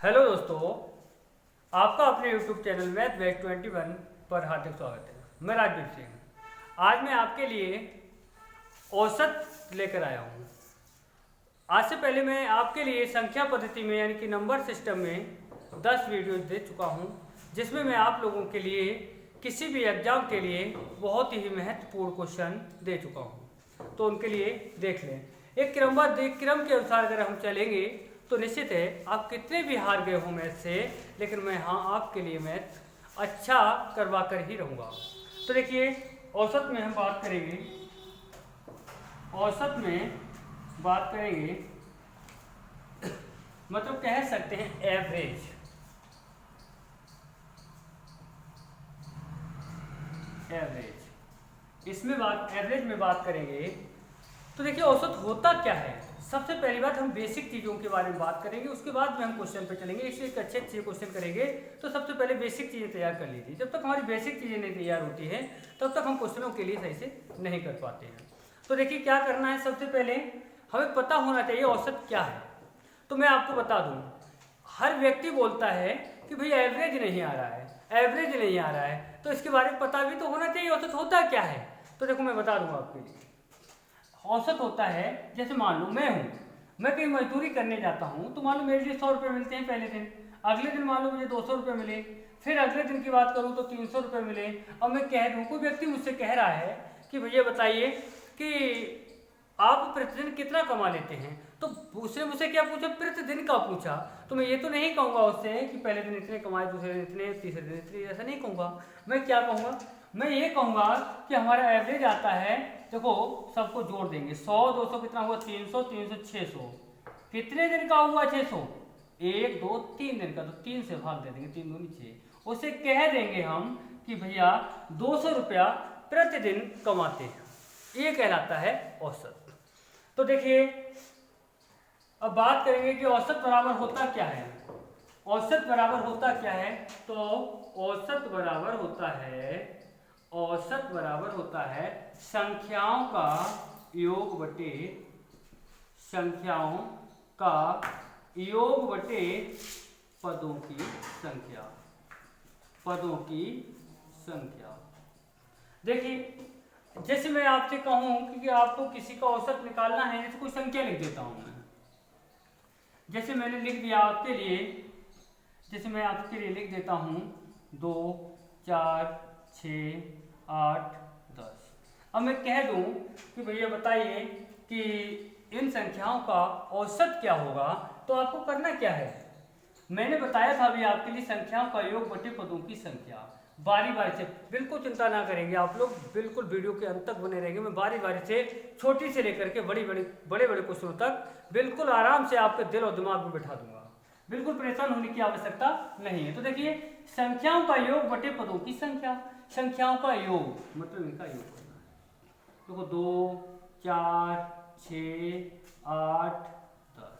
Hello दोस्तों, आपका अपने YouTube चैनल मैथ बेस्ट 21 पर हार्दिक स्वागत है। मैं राजवीर सिंह। आज मैं आपके लिए औसत लेकर आया हूँ। आज से पहले मैं आपके लिए संख्या पद्धति में यानी कि नंबर सिस्टम में 10 वीडियोज दे चुका हूँ, जिसमें मैं आप लोगों के लिए किसी भी एग्जाम के लिए बहुत ही महत्वपूर्ण क्वेश्चन दे चुका हूँ, तो उनके लिए देख लें। एक क्रम के अनुसार अगर हम चलेंगे तो निश्चित है आप कितने भी हार गए हो मैथ से, लेकिन मैं आपके लिए मैथ अच्छा करवा कर ही रहूँगा। तो देखिए, औसत में हम बात करेंगे, औसत में बात करेंगे मतलब कह सकते हैं एवरेज। इसमें एवरेज में बात करेंगे तो देखिए औसत होता क्या है। सबसे पहली बात हम बेसिक चीज़ों के बारे में बात करेंगे, उसके बाद में हम क्वेश्चन पे चलेंगे। इसलिए एक अच्छे क्वेश्चन करेंगे तो सबसे पहले बेसिक चीज़ें तैयार कर लीजिए। जब तक हमारी बेसिक चीज़ें नहीं तैयार होती हैं तब तक हम क्वेश्चनों के लिए सही से नहीं कर पाते हैं। तो देखिए क्या करना है, सबसे पहले हमें पता होना चाहिए औसत क्या है। तो मैं आपको बता दूँ, हर व्यक्ति बोलता है कि भाई एवरेज नहीं आ रहा है, एवरेज नहीं आ रहा है, तो इसके बारे में पता भी तो होना चाहिए औसत होता क्या है। तो देखो मैं बता दूंगा आपके लिए। औसत होता है, जैसे मान लो मैं कहीं मजदूरी करने जाता हूँ तो मान लो मेरे लिए 100 रुपये मिलते हैं पहले दिन, अगले दिन मान लो मुझे 200 रुपये मिले, फिर अगले दिन की बात करूँ तो 300 रुपये मिले। अब मैं कह दूँ, कोई व्यक्ति मुझसे कह रहा है कि भैया बताइए कि आप प्रतिदिन कितना कमा लेते हैं, तो उसने मुझसे क्या पूछा, प्रतिदिन का पूछा। तो मैं ये तो नहीं कहूँगा उससे कि पहले दिन इतने कमाए, दूसरे दिन इतने, तीसरे दिन इतने, ऐसा नहीं कहूँगा। मैं क्या कहूँगा, मैं ये कहूँगा कि हमारा एवरेज आता है, देखो सबको जोड़ देंगे, 100 200 कितना हुआ, 300 300 600। कितने दिन का हुआ 600, 1 2 3 दिन का, तो 3 से भाग दे देंगे, 3 दूनी 6। उसे कह देंगे हम कि भैया 200 रुपया प्रतिदिन कमाते हैं, ये कहलाता है औसत। तो देखिए अब बात करेंगे कि औसत बराबर होता क्या है। औसत बराबर होता क्या है, तो औसत बराबर होता है संख्याओं का योग बटे पदों की संख्या। देखिए जैसे मैं आपसे कहूं कि आपको किसी का औसत निकालना है, जैसे कोई संख्या लिख देता हूं मैं, जैसे मैंने लिख दिया आपके लिए, जैसे मैं आपके लिए लिख देता हूं 2 4 6 8 10। अब मैं कह दूं कि भैया बताइए कि इन संख्याओं का औसत क्या होगा, तो आपको करना क्या है, मैंने बताया था अभी आपके लिए संख्याओं का योग बटे पदों की संख्या। बारी बारी से, बिल्कुल चिंता ना करेंगे आप लोग, बिल्कुल वीडियो के अंत तक बने रहेंगे। मैं बारी बारी से छोटी से लेकर के बड़े बड़े क्वेश्चनों तक बिल्कुल आराम से आपके दिल और दिमाग में बैठा दूंगा। बिल्कुल परेशान होने की आवश्यकता नहीं है। तो देखिए संख्याओं का योग बटे पदों की संख्या। संख्याओं का योग मतलब इनका योग करना है। देखो 2 4 6 8 10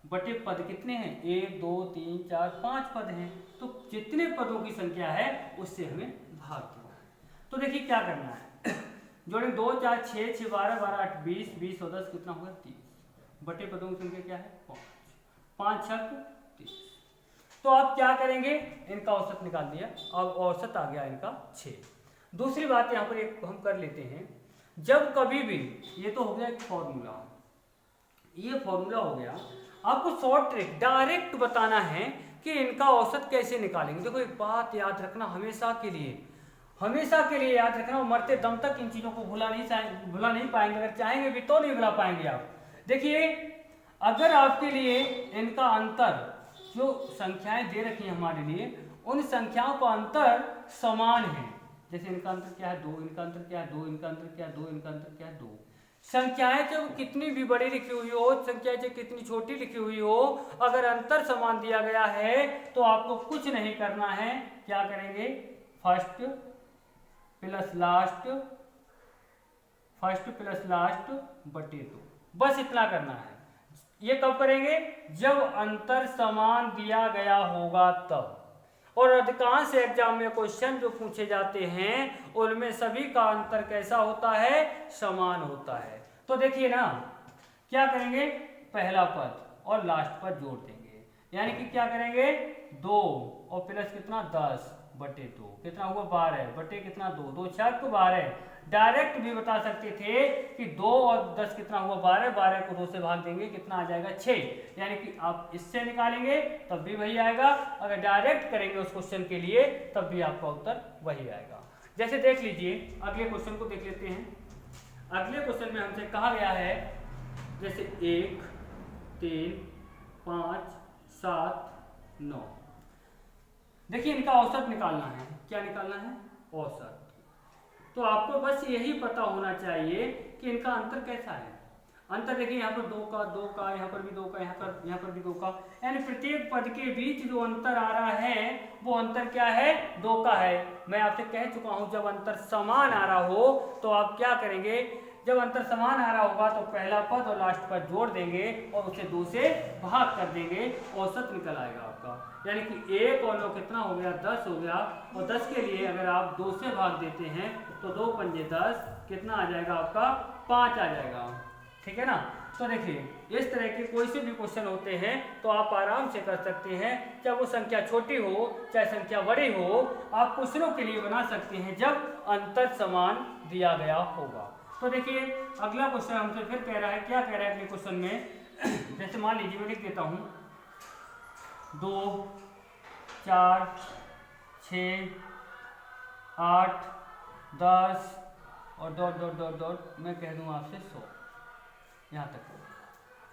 बटे पद कितने हैं, 1 2 3 4 5 पद हैं। तो जितने पदों की संख्या है उससे हमें भाग देना है। तो देखिए क्या करना है, जोड़े 2 4 6 6 12 12 8 20 20 और 10 कितना होगा 30 बटे पदों की संख्या क्या है 5 5 6 30। तो आप क्या करेंगे, इनका औसत निकाल दिया, अब औसत आ गया इनका 6। दूसरी बात यहाँ पर एक हम कर लेते हैं, जब कभी भी, ये तो हो गया एक फॉर्मूला, ये फॉर्मूला हो गया, आपको शॉर्ट ट्रिक डायरेक्ट बताना है कि इनका औसत कैसे निकालेंगे। देखो एक बात याद रखना, हमेशा के लिए याद रखना, मरते दम तक इन चीज़ों को भुला नहीं पाएंगे। अगर चाहेंगे भी तो नहीं भुला पाएंगे आप। देखिए अगर आपके लिए इनका अंतर, जो संख्याएं दे रखी हैं हमारे लिए, उन संख्याओं का अंतर समान है, जैसे इनका अंतर क्या है 2, इनका अंतर क्या है 2, इनका अंतर क्या है 2, इनका अंतर क्या है 2। संख्याएं जब कितनी भी बड़ी लिखी हुई हो, संख्याएं जब कितनी छोटी लिखी हुई हो, अगर अंतर समान दिया गया है तो आपको कुछ नहीं करना है। क्या करेंगे, फर्स्ट प्लस लास्ट बटे 2, बस इतना करना है। ये कब करेंगे, जब अंतर समान दिया गया होगा तब। और अधिकांश एग्जाम में क्वेश्चन जो पूछे जाते हैं उनमें सभी का अंतर कैसा होता है, समान होता है। तो देखिए ना क्या करेंगे, पहला पद और लास्ट पद जोड़ देंगे, यानी कि क्या करेंगे 2 और प्लस कितना 10/2 कितना हुआ 12 बटे कितना 2, 2 4 को 12। डायरेक्ट भी बता सकते थे कि 2 और 10 कितना हुआ 12, 12 को 2 से भाग देंगे कितना आ जाएगा 6। यानी कि आप इससे निकालेंगे तब भी वही आएगा, अगर डायरेक्ट करेंगे उस क्वेश्चन के लिए तब भी आपका उत्तर वही आएगा। जैसे देख लीजिए अगले क्वेश्चन को देख लेते हैं। अगले क्वेश्चन में हमसे कहा गया है जैसे 1 3 5 7 9। देखिए इनका औसत निकालना है। क्या निकालना है? औसत। तो आपको बस यही पता होना चाहिए कि इनका अंतर कैसा है। अंतर देखिए यहाँ पर 2 का, यहाँ पर भी 2 का, यहाँ पर भी 2 का, यानी प्रत्येक पद के बीच जो अंतर आ रहा है वो अंतर क्या है 2 का है। मैं आपसे कह चुका हूँ जब अंतर समान आ रहा हो तो आप क्या करेंगे, जब अंतर समान आ रहा होगा तो पहला पद और लास्ट पद जोड़ देंगे और उसे 2 से भाग कर देंगे, औसत निकल आएगा आपका। यानी कि 1 और 9 कितना हो गया 10 हो गया, और 10 के लिए अगर आप 2 से भाग देते हैं तो 2 पंजे 10 कितना आ जाएगा आपका 5 आ जाएगा। ठीक है ना। तो देखिए इस तरह के कोई से भी क्वेश्चन होते हैं तो आप आराम से कर सकते हैं, चाहे वो संख्या छोटी हो चाहे संख्या बड़ी हो, आप क्वेश्चनों के लिए बना सकते हैं जब अंतर समान दिया गया होगा। तो देखिए अगला क्वेश्चन हमसे फिर कह रहा है, क्या कह रहा है अगले क्वेश्चन में, जैसे मान लीजिए मैं लिख देता हूँ 2 4 6 8 10 और डॉट डॉट डॉट डॉट मैं कह दूँ आपसे 100 यहाँ तक,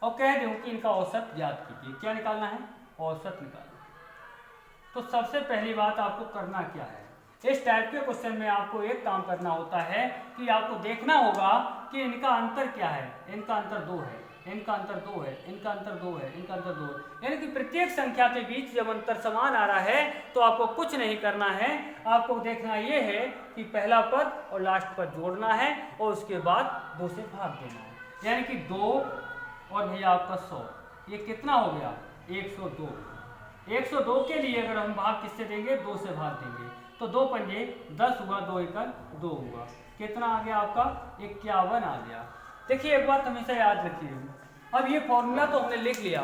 और कह दूँ कि इनका औसत ज्ञात कीजिए। क्या निकालना है? औसत निकालना। तो सबसे पहली बात आपको करना क्या है, इस टाइप के क्वेश्चन में आपको एक काम करना होता है कि आपको देखना होगा कि इनका अंतर क्या है। इनका अंतर 2 है, इनका अंतर 2 है, इनका अंतर 2 है, इनका अंतर 2 है। यानी कि प्रत्येक संख्या के बीच जब अंतर समान आ रहा है तो आपको कुछ नहीं करना है, आपको देखना ये है कि पहला पद और लास्ट पद जोड़ना है और उसके बाद 2 से भाग देना है। यानी कि 2 और भैया आपका 100, ये कितना हो गया 102। 102 के लिए अगर हम भाग किससे देंगे 2 से भाग देंगे तो 2 पंजे 10 हुआ, 2 एकड़ 2 हुआ, कितना आ गया आपका 51 आ गया। देखिए एक बात हमेशा याद रखिए, अब ये फॉर्मूला तो हमने लिख लिया,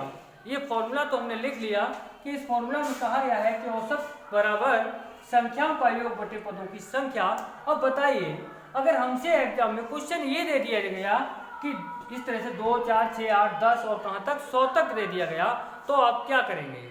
ये फॉर्मूला तो हमने लिख लिया कि इस फॉर्मूला में कहा गया है कि औसत बराबर संख्याओं का योग बटे पदों की संख्या। अब बताइए अगर हमसे एग्जाम में क्वेश्चन ये दे दिया गया कि इस तरह से 2 4 6 8 10 और कहाँ तक 100 तक दे दिया गया तो आप क्या करेंगे?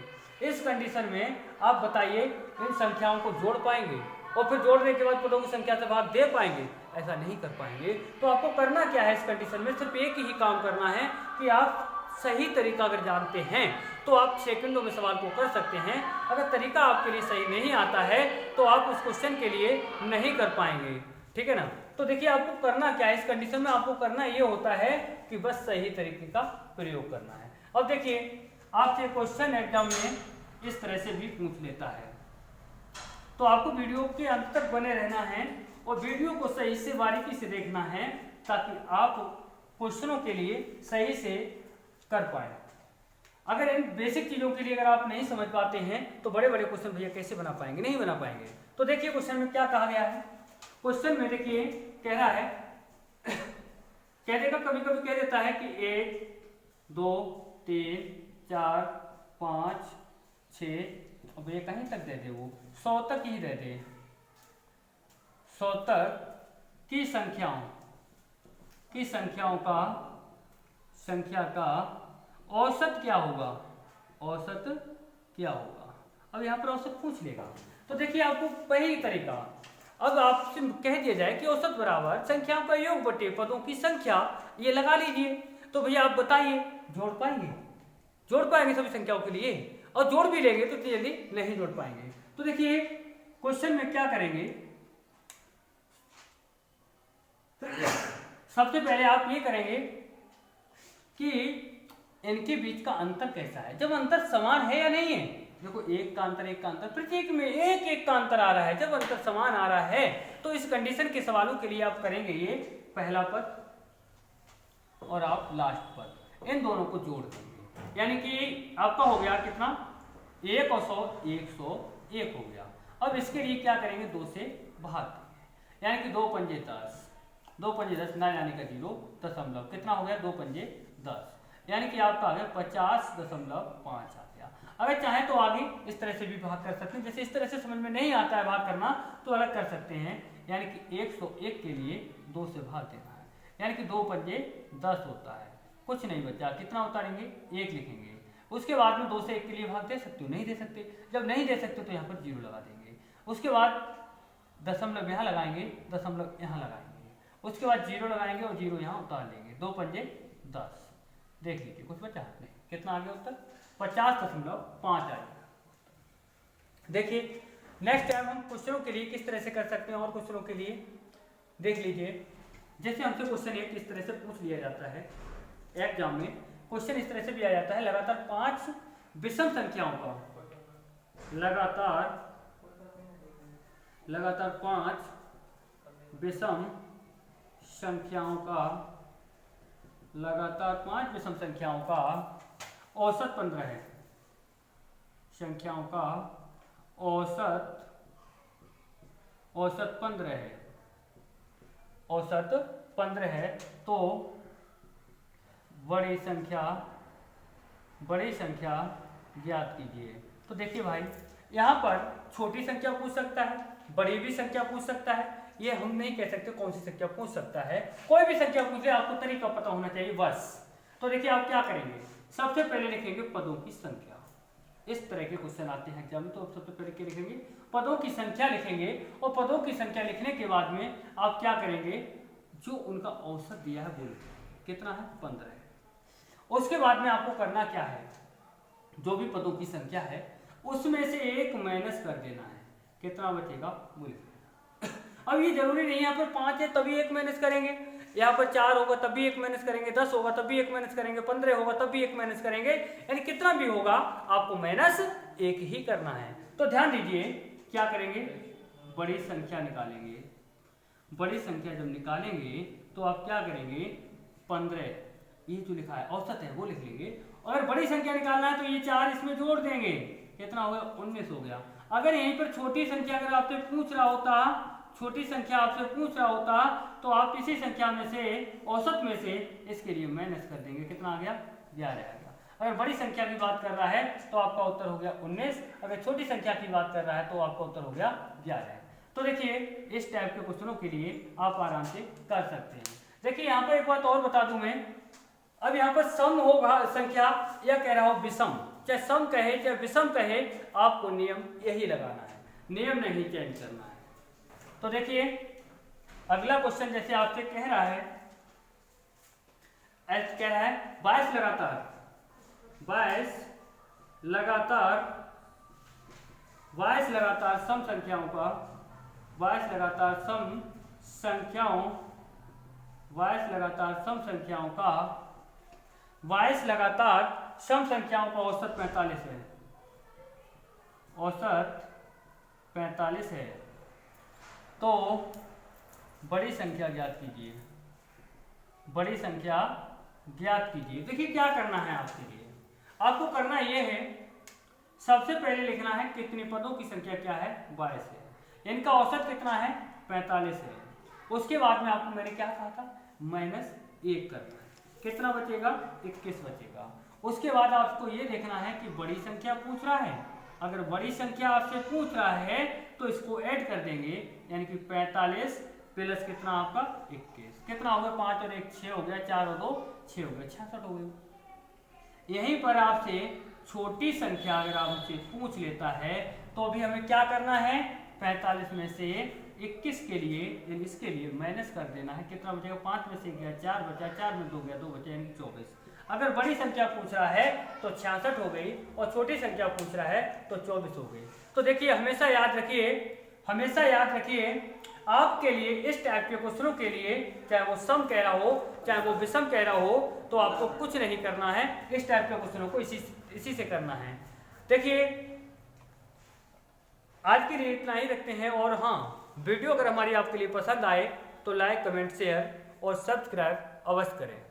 इस कंडीशन में आप बताइए इन संख्याओं को जोड़ पाएंगे और फिर जोड़ने के बाद पदों की संख्या से भाग दे पाएंगे? ऐसा नहीं कर पाएंगे। तो आपको करना क्या है इस कंडीशन में, सिर्फ एक ही काम करना है कि आप सही तरीका अगर जानते हैं तो आप सेकंडों में सवाल को कर सकते हैं। अगर तरीका आपके लिए सही नहीं आता है तो आप उस क्वेश्चन के लिए नहीं कर पाएंगे। ठीक है ना। तो देखिए आपको करना क्या है इस कंडीशन में, आपको करना ये होता है कि बस सही तरीके का प्रयोग करना है। अब देखिए आपसे क्वेश्चन एग्जाम में इस तरह से भी पूछ लेता है, तो आपको वीडियो के अंत तक बने रहना है और वीडियो को सही से बारीकी से देखना है ताकि आप क्वेश्चनों के लिए सही से कर पाए। अगर इन बेसिक चीजों के लिए अगर आप नहीं समझ पाते हैं तो बड़े बड़े क्वेश्चन भैया कैसे बना पाएंगे? नहीं बना पाएंगे। तो देखिए क्वेश्चन में क्या कहा गया है, क्वेश्चन में देखिए कह रहा है कह देगा कभी कभी कह देता है कि 1 2 3 4 5 6, अब ये कहीं तक दे दे, वो 100 तक ही दे दे, 100 तक की संख्या का औसत क्या होगा, औसत क्या होगा। अब यहाँ पर औसत पूछ लेगा तो देखिए आपको वही तरीका, अब आपसे कह दिया जाए कि औसत बराबर संख्याओं का योग बटे पदों की संख्या, ये लगा लीजिए। तो भैया आप बताइए जोड़ पाएंगे? जोड़ पाएंगे सभी संख्याओं के लिए? और जोड़ भी लेंगे तो जल्दी नहीं जोड़ पाएंगे। तो देखिए क्वेश्चन में क्या करेंगे, सबसे पहले आप ये करेंगे कि इनके बीच का अंतर कैसा है, जब अंतर समान है या नहीं है। देखो एक का अंतर प्रत्येक में एक का अंतर आ रहा है, जब अंतर समान आ रहा है तो इस कंडीशन के सवालों के लिए आप करेंगे ये पहला पद और आप लास्ट पद, इन दोनों को जोड़ देंगे। यानी कि आपका हो गया कितना 1 और 100 101 हो गया। अब इसके लिए क्या करेंगे 2 से भाग देंगे, यानी कि 2 पंजे 10, 2 पंजे 10 ना यानी का 0 दशमलव कितना हो गया 2 पंजे 10, यानी कि आपका आ गया 50.5 आ गया। अगर चाहें तो आगे इस तरह से भी भाग कर सकते हैं, जैसे इस तरह से समझ में नहीं आता है भाग करना तो अलग कर सकते हैं, यानी कि 101 के लिए 2 से भाग देना है, यानी कि 2 पंजे 10 होता है, कुछ नहीं बचा, कितना उतारेंगे 1 लिखेंगे। उसके बाद में 2 से 1 के लिए भाग दे सकते हो, नहीं दे सकते, जब नहीं दे सकते तो यहाँ पर 0 लगा देंगे। उसके बाद दशमलव यहाँ लगाएंगे, दशमलव यहाँ लगाएंगे, उसके बाद 0 लगाएंगे और 0 यहाँ उतार लेंगे, 2 पंजे 10। देख लीजिए कुछ बचा नहीं, कितना आ गया उत्तर 50.5 आएगा। देखिए नेक्स्ट टाइम हम क्वेश्चनों के लिए किस तरह से कर सकते हैं, और क्वेश्चनों के लिए देख लीजिए, जैसे हमसे क्वेश्चन एक इस तरह से पूछ लिया जाता है एग्जाम में, क्वेश्चन इस तरह से भी आ जाता है, लगातार 5 विषम संख्याओं का, लगातार 5 विषम संख्याओं का, लगातार 5 विषम संख्याओं का औसत 15 है, संख्याओं का औसत 15 है, औसत 15 है, तो बड़ी संख्या ज्ञात कीजिए। तो देखिए भाई यहाँ पर छोटी संख्या पूछ सकता है, बड़ी भी संख्या पूछ सकता है, ये हम नहीं कह सकते कौन सी संख्या पूछ सकता है, कोई भी संख्या पूछे आपको तरीका पता होना चाहिए बस। तो देखिए आप क्या करेंगे, सबसे पहले लिखेंगे पदों की संख्या, इस तरह के क्वेश्चन आते हैं एग्जाम में, तो सबसे पहले क्या लिखेंगे, पदों की संख्या लिखेंगे, और पदों की संख्या लिखने के बाद में आप क्या करेंगे, जो उनका औसत दिया है वो लिखेंगे, कितना है 15 है। उसके बाद में आपको करना क्या है, जो भी पदों की संख्या है उसमें से 1 माइनस कर देना है, कितना बचेगा वो लिखना। अब ये जरूरी नहीं यहाँ पर 5 है तभी 1 माइनस करेंगे, यहाँ पर 4 होगा तब भी 1 माइनस करेंगे, 10 होगा तब भी 1 माइनस करेंगे, 15 होगा तब भी 1 माइनस करेंगे, यानी कितना भी होगा आपको माइनस 1 ही करना है। तो ध्यान दीजिए क्या करेंगे, बड़ी संख्या निकालेंगे, बड़ी संख्या जब निकालेंगे तो आप क्या करेंगे 15, ये जो लिखा है औसत है वो लिख लेंगे, अगर बड़ी संख्या निकालना है तो ये 4 इसमें जोड़ देंगे, कितना हो गया 19 हो गया। अगर यहीं पर छोटी संख्या अगर आपसे पूछ रहा होता, छोटी संख्या आपसे पूछ रहा होता तो आप इसी संख्या में से औसत में से इसके लिए माइनस कर देंगे, कितना आ गया 11 आ गया। अगर बड़ी संख्या की बात कर रहा है तो आपका उत्तर हो गया 19, अगर छोटी संख्या की बात कर रहा है तो आपका उत्तर हो गया 11। तो देखिए इस टाइप के क्वेश्चनों के लिए आप आराम से कर सकते हैं। देखिए यहाँ पर एक बात और बता दूं मैं, अब यहाँ पर सम होगा संख्या या कह रहा हूं विषम, चाहे सम कहे चाहे विषम कहे, आपको नियम यही लगाना है, नियम नहीं चेंज करना है। तो देखिए अगला क्वेश्चन जैसे आपसे कह रहा है, कह रहा है 22 लगातार सम संख्याओं का, 22 लगातार सम संख्याओं का औसत 45 है, औसत 45 है, तो बड़ी संख्या ज्ञात कीजिए, बड़ी संख्या ज्ञात कीजिए। देखिए क्या करना है आपके लिए, आपको करना यह है, सबसे पहले लिखना है कितने पदों की संख्या क्या है 22 है, इनका औसत कितना है 45 है। उसके बाद में आपको मैंने क्या कहा था -1 करना है, कितना बचेगा 21 बचेगा। उसके बाद आपको ये देखना है कि बड़ी संख्या पूछ रहा है, अगर बड़ी संख्या आपसे पूछ रहा है तो इसको ऐड कर देंगे, यानी कि 45 प्लस कितना आपका 21, कितना हो गया 5 और 1 6 हो गया, 4 और 2 6 हो गया, 66 हो गई। यहीं पर आपसे छोटी संख्या अगर आपसे पूछ लेता है तो अभी हमें क्या करना है, 45 में से 21 के लिए यानी इसके लिए माइनस कर देना है, कितना बचेगा 5 में से गया 4 बचा, 4 में 2 गया 2 बचा, यानी 24। अगर बड़ी संख्या पूछ रहा है तो 66 हो गई और छोटी संख्या पूछ रहा है तो 24 हो गई। तो देखिए हमेशा याद रखिए आपके लिए इस टाइप के क्वेश्चनों के लिए, चाहे वो सम कह रहा हो चाहे वो विषम कह रहा हो, तो आपको कुछ नहीं करना है, इस टाइप के क्वेश्चनों को इसी से करना है। देखिए आज के लिए इतना ही रखते हैं, और हाँ वीडियो अगर हमारी आपके लिए पसंद आए तो लाइक कमेंट शेयर और सब्सक्राइब अवश्य करें।